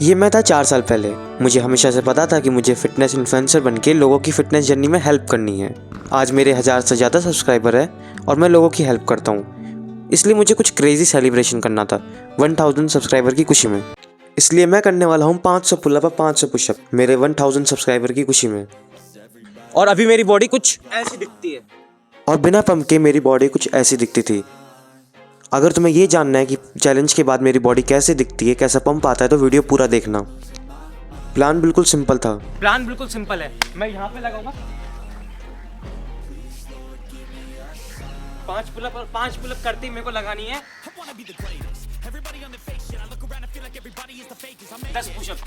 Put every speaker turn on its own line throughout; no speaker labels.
ये मैं था 4 साल पहले। मुझे हमेशा से पता था कि मुझे फ़िटनेस इन्फ्लुएंसर बनके लोगों की फ़िटनेस जर्नी में हेल्प करनी है। आज मेरे 1000 से ज़्यादा सब्सक्राइबर है और मैं लोगों की हेल्प करता हूँ। इसलिए मुझे कुछ क्रेज़ी सेलिब्रेशन करना था 1000 सब्सक्राइबर की खुशी में। इसलिए मैं करने वाला हूँ 500 पुलअप और 500 पुशअप मेरे 1000 सब्सक्राइबर की खुशी में।
और अभी मेरी बॉडी कुछ ऐसी दिखती है।
और बिना पंप के मेरी बॉडी कुछ ऐसी दिखती थी। अगर तुम्हें ये जानना है कि चैलेंज के बाद मेरी बॉडी कैसे दिखती है, कैसा पंप आता है, तो वीडियो पूरा देखना। प्लान बिल्कुल सिंपल था।
है। मैं यहाँ पे लगाऊंगा 5 पुलअप करते ही मेरे को लगानी है 10 पुशअप।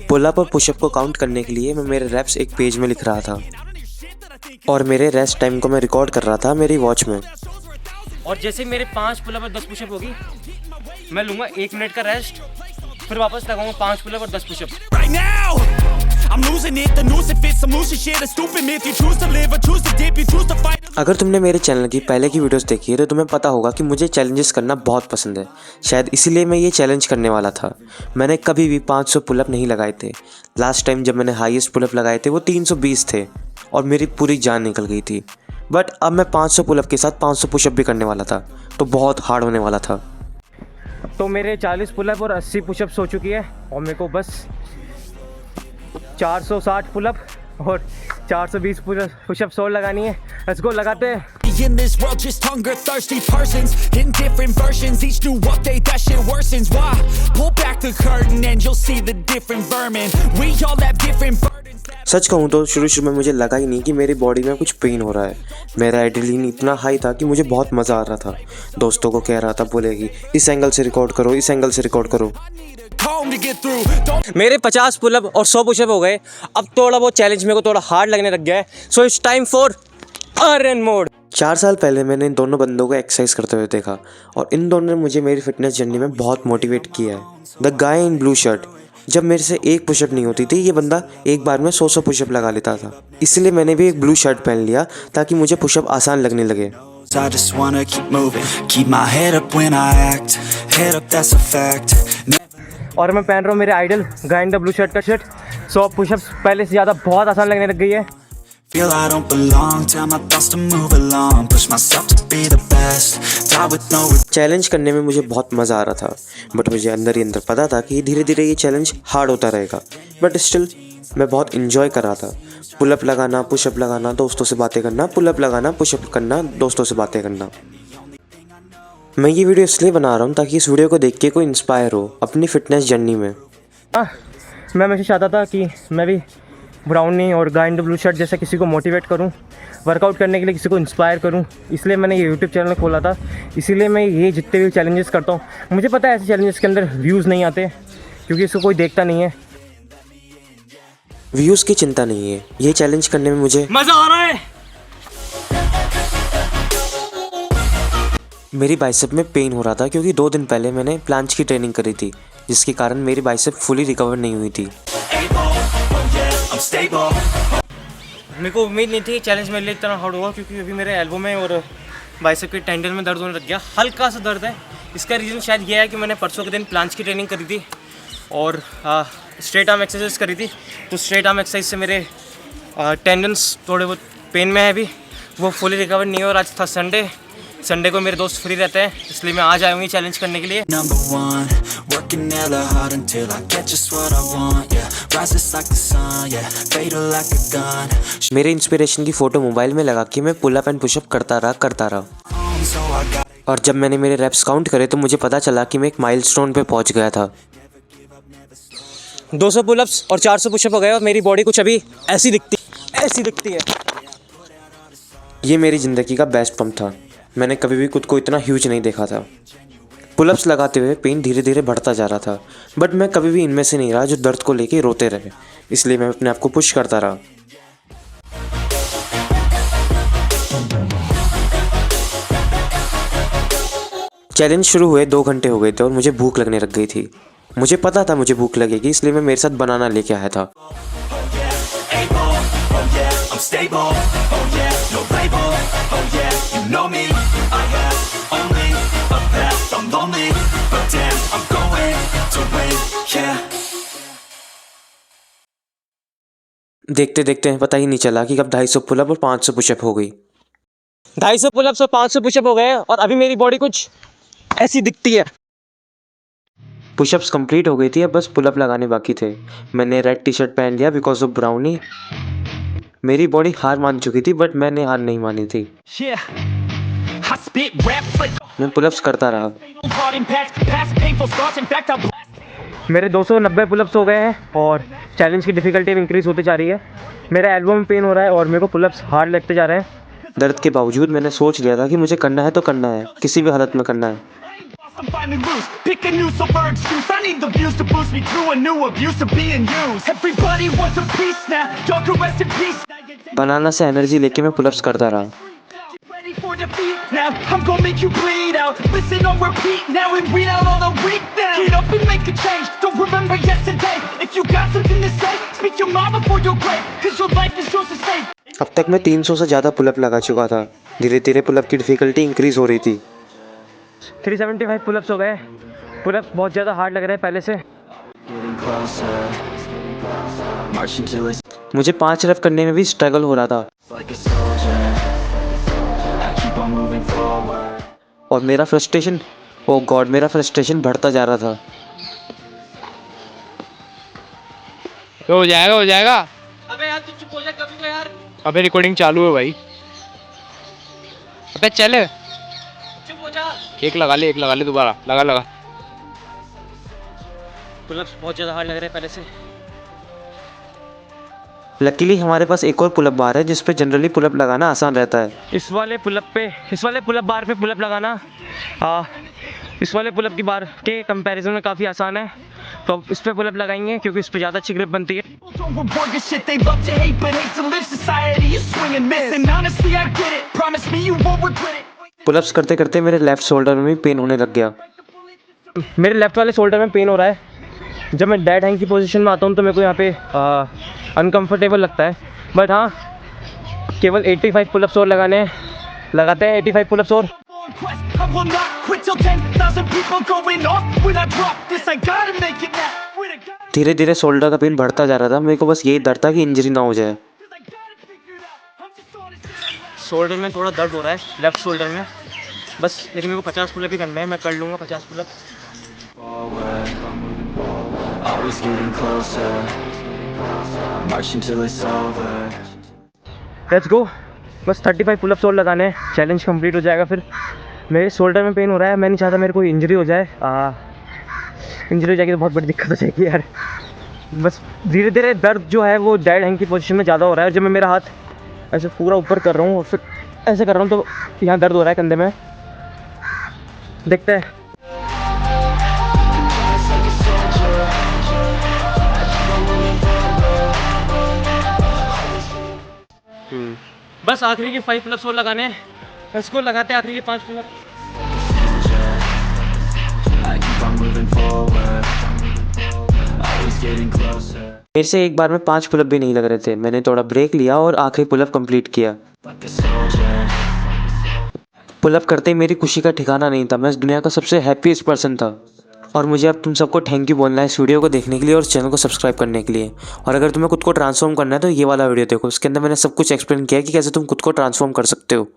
पुलअप और पुशअप को काउंट करने के लिए मैं मेरे रेप्स एक पेज में लिख रहा था और मेरे रेस्ट टाइम को मैं रिकॉर्ड कर रहा था मेरी वॉच में।
और जैसे मेरे 5 पुलअप और 10 पुशअप होगी, मैं लूंगा 1 मिनट का रेस्ट, फिर वापस लगाऊंगा 5 पुलअप और 10 पुशअप।
अगर तुमने मेरे चैनल की पहले की वीडियोस देखी है तो तुम्हें पता होगा कि मुझे चैलेंजेस करना बहुत पसंद है। शायद इसीलिए मैं ये चैलेंज करने वाला था। मैंने कभी भी 500 पुलअप नहीं लगाए थे। लास्ट टाइम जब मैंने हाईएस्ट पुलअप लगाए थे वो 320 थे और मेरी पूरी जान निकल गई थी। बट अब मैं 500 पुलअप के साथ 500 पुशअप भी करने वाला था, तो बहुत हार्ड होने वाला था।
तो मेरे 40 पुलअप और 80 पुशअप्स हो चुकी है और मेरे को बस 460 पुलअप और 420 पुशअप्स और लगानी है। लेट्स गो, लगाते हैं।
In this world just hunger thirsty persons in different versions, each new update that shit worsens. Why? Pull back the curtain and you'll see the different vermin. We all have different burdens.
सच कहूँ तो शुरू में मुझे लगा ही नहीं कि मेरी body में कुछ पेन हो रहा है। मेरा एड्रेनलिन इतना हाई था कि मुझे बहुत मज़ा आ रहा था। दोस्तों को कह रहा था बोलेगी इस एंगल से रिकॉर्ड करो, इस एंगल से रिकॉर्ड करो।
मेरे 50 पुलअप और 100 पुशअप हो गए। अब थोड़ा वो चैलेंज मेरे को थोड़ा हार्ड लगने लग गया है। So it's time for run mode.
4 साल पहले मैंने इन दोनों बंदों को एक्सरसाइज करते हुए देखा और इन दोनों ने मुझे मेरी फिटनेस जर्नी में बहुत मोटिवेट किया है। The guy in blue shirt, जब मेरे से एक पुशअप नहीं होती थी, ये बंदा एक बार में 100 पुशअप लगा लेता था। इसलिए मैंने भी एक ब्लू शर्ट पहन लिया ताकि मुझे पुशअप आसान लगने लगे।
I just wanna keep moving, keep my head up when I act, head up that's a fact.
और मैं पहन रहा हूँ मेरे idol guy in the blue shirt का शर्ट। 100 पुशअप्स पहले से ज़्यादा बहुत आसान लगने लग गई है।
Feel I don't belong, tell my thoughts to move along, push myself to be the best, die with no regrets.
Challenge करने में मुझे बहुत मज़ा आ रहा था, बट मुझे अंदर ही अंदर पता था कि धीरे धीरे ये चैलेंज हार्ड होता रहेगा। बट स्टिल मैं बहुत इन्जॉय कर रहा था। पुलअप लगाना, पुशअप लगाना, दोस्तों से बातें करना, पुलअप लगाना, पुशअप करना, दोस्तों से बातें करना। मैं ये वीडियो इसलिए बना रहा हूँ ताकि इस वीडियो को देख के कोई इंस्पायर हो अपनी फिटनेस जर्नी में।
मैं हमेशा चाहता था कि मैं भी ब्राउनी और गाय इन द ब्लू शर्ट जैसा किसी को मोटिवेट करूं, वर्कआउट करने के लिए किसी को इंस्पायर करूं। इसलिए मैंने ये यूट्यूब चैनल खोला था। इसीलिए मैं ये जितने भी चैलेंजेस करता हूं, मुझे पता है ऐसे चैलेंजेस के अंदर व्यूज़ नहीं आते क्योंकि इसको कोई देखता नहीं है।
व्यूज़ की चिंता नहीं है, ये चैलेंज करने में मुझे
मज़ा आ रहा है।
मेरी बाइसेप में पेन हो रहा था क्योंकि 2 दिन पहले मैंने प्लांच की ट्रेनिंग करी थी, जिसके कारण मेरी बाइसेप फुली रिकवर नहीं हुई थी।
मेरे को उम्मीद नहीं थी चैलेंज मेरे लिए इतना हार्ड होगा, क्योंकि अभी मेरे एल्बो में और बाइसेप के टेंडन में दर्द होने लग गया। हल्का सा दर्द है। इसका रीज़न शायद ये है कि मैंने परसों के दिन प्लांच की ट्रेनिंग करी थी और स्ट्रेट आर्म एक्सरसाइज करी थी। तो स्ट्रेट आर्म एक्सरसाइज से मेरे टेंडन्स थोड़े बहुत पेन में है अभी, वो फुली रिकवर नहीं हो। और आज था संडे को मेरे दोस्त फ्री रहते हैं, इसलिए मैं आज आया हूँ चैलेंज करने के लिए।
Number one, working hella hard until I get just what I want, yeah. Rises like the sun, yeah. Fatal like a gun.
मेरे इंस्पिरेशन की फ़ोटो मोबाइल में लगा के मैं पुलअप एंड पुशअप करता रहा।
So I got
और जब मैंने मेरे रेप्स काउंट करे तो मुझे पता चला कि मैं एक माइलस्टोन पे पहुंच गया था।
200 पुलअप्स और 400 पुशअप हो गए और मेरी बॉडी कुछ अभी ऐसी दिखती है।
ये मेरी ज़िंदगी का बेस्ट पंप था। मैंने कभी भी खुद को इतना ह्यूज नहीं देखा था। पुलअप्स लगाते हुए पेन धीरे धीरे बढ़ता जा रहा था, बट मैं कभी भी इनमें से नहीं रहा जो दर्द को लेके रोते रहे। इसलिए मैं अपने आप को पुश करता रहा। चैलेंज शुरू हुए 2 घंटे हो गए थे और मुझे भूख लगने लग गई थी। मुझे पता था मुझे भूख लगेगी, इसलिए मैं मेरे साथ बनाना लेके आया था।
stable, oh yeah, no label, oh yeah, you know me, I have only a path, I'm lonely, but damn, I'm going to win, yeah.
देखते देखते पता ही नहीं चला कि कब 250 पुलअप और 500 पुशअप हो गई।
250 पुलअप्स और 500 पुशअप हो गए हैं और अभी मेरी बॉडी कुछ ऐसी दिखती है।
पुशअप्स कंप्लीट हो गई थी, अब बस पुलअप लगाने बाकी थे। मैंने रेड टी शर्ट पहन लिया बिकॉज ऑफ ब्राउनी। मेरी बॉडी हार मान चुकी थी बट मैंने हार नहीं मानी थी।
Yeah, I spit raps like
मैं पुलअप्स करता रहा।
hard impacts, past painful scars. In fact, I
मेरे 290 पुलअप्स हो गए हैं और चैलेंज की डिफ़िकल्टी इंक्रीज़ होती जा रही है। मेरा एल्बो में पेन हो रहा है और मेरे को पुलअप्स हार्ड लगते जा रहे हैं।
दर्द के बावजूद मैंने सोच लिया था कि मुझे करना है तो करना है, किसी भी हालत में करना है।
I'm finally loose. Pick a new silver excuse. I need the views to boost me through a new abuse of being used. Everybody wants a piece now. Y'all can rest in peace.
बनाना से energy लेके मैं pullups करता रहा।
Ready for defeat now. I'm gonna make you bleed out. Listen on repeat now and read out all the weak now. Get up and make a change. Don't remember yesterday. If you got something to say, speak your mind before your grave. Cause your life is yours to save.
अब तक मैं 300 से ज़्यादा pull up लगा चुका था। धीरे धीरे पुलअप की डिफ़िकल्टी इंक्रीज़ हो रही थी।
375 पुलअप्स हो गए। पुलअप्स बहुत ज़्यादा हार्ड लग रहे हैं पहले से।
मुझे 5 रफ करने में भी स्ट्रगल हो रहा था और मेरा फ्रस्ट्रेशन, ओह गॉड, मेरा फ्रस्ट्रेशन बढ़ता जा रहा था।
हो जाएगा हो जाएगा।
अबे यार तू चुप हो जा कभी तो यार।
अबे रिकॉर्डिंग चालू है भाई। अबे चल
चुप हो जा।
एक लगा ले दोबारा लगा।
पुलअप्स बहुत ज़्यादा हार्ड लग रहे हैं पहले से।
लकीली हमारे पास एक और पुलअप बार है जिस पे जनरली पुलअप लगाना आसान रहता है।
इस वाले पुलअप बार पे पुलअप लगाना इस वाले पुलअप की बार के कंपैरिजन में काफ़ी आसान है, तो इस पे पुलअप लगाएंगे क्योंकि इस पे ज़्यादा अच्छी ग्रिप बनती है।
Don't reward your shit, they love to hate, but hate to live. Society is swing and miss, and honestly I get it. Promise me you won't regret it.
Pullups करते करते मेरे लेफ्ट शोल्डर में भी pen होने लग गया।
मेरे left वाले शोल्डर में पेन हो रहा है। जब मैं डेड हैंग की पोजीशन में आता हूँ तो मेरे को यहाँ पे अनकंफर्टेबल लगता है, बट हाँ केवल 85 पुलअप्स और लगाते हैं 85 पुलअप्स और।
I will not quit till 10,000 people going off when I drop this. I gotta make it now. When I gotta,
धीरे धीरे शोल्डर का पेन बढ़ता जा रहा था। मेरे को बस यही डर था कि इंजरी ना हो जाए।
'cause I gotta figure it out. I'm just honest.
Shoulder में थोड़ा दर्द हो रहा है, लेफ्ट शोल्डर में बस, लेकिन मेरे को 50 पुलअप ही करना है। मैं कर लूँगा 50 pull-up.
Always getting closer, marching till it's over.
Let's go. बस 35 पुलअप्स और लगाने हैं, चैलेंज कंप्लीट हो जाएगा। फिर मेरे शोल्डर में पेन हो रहा है, मैं नहीं चाहता मेरे को इंजरी हो जाए। इंजरी हो जाएगी तो बहुत बड़ी दिक्कत हो जाएगी यार। बस धीरे धीरे दर्द जो है वो डेड हैंग की पोजीशन में ज़्यादा हो रहा है। जब मैं मेरा हाथ ऐसे पूरा ऊपर कर रहा हूँ और फिर ऐसे कर रहा हूँ तो यहाँ दर्द हो रहा है कंधे में। देखते हैं। बस आखिरी के 5 पुलअप्स और लगाने हैं। इसको लगाते हैं आखिरी के 5 pull up.
I keep on moving forward, always getting closer.
मेरे से एक बार में 5 पुलअप भी नहीं लग रहे थे। मैंने थोड़ा ब्रेक लिया और आखिरी पुलअप कंप्लीट किया।
Like a soldier,
पुलअप करते ही मेरी खुशी का ठिकाना नहीं था। मैं इस दुनिया का सबसे हैप्पीएस्ट पर्सन था। और मुझे अब तुम सबको थैंक यू बोलना है इस वीडियो को देखने के लिए और चैनल को सब्सक्राइब करने के लिए। और अगर तुम्हें खुद को ट्रांसफॉर्म करना है तो ये वाला वीडियो देखो, उसके अंदर मैंने सब कुछ एक्सप्लेन किया है कि कैसे तुम खुद को ट्रांसफॉर्म कर सकते हो।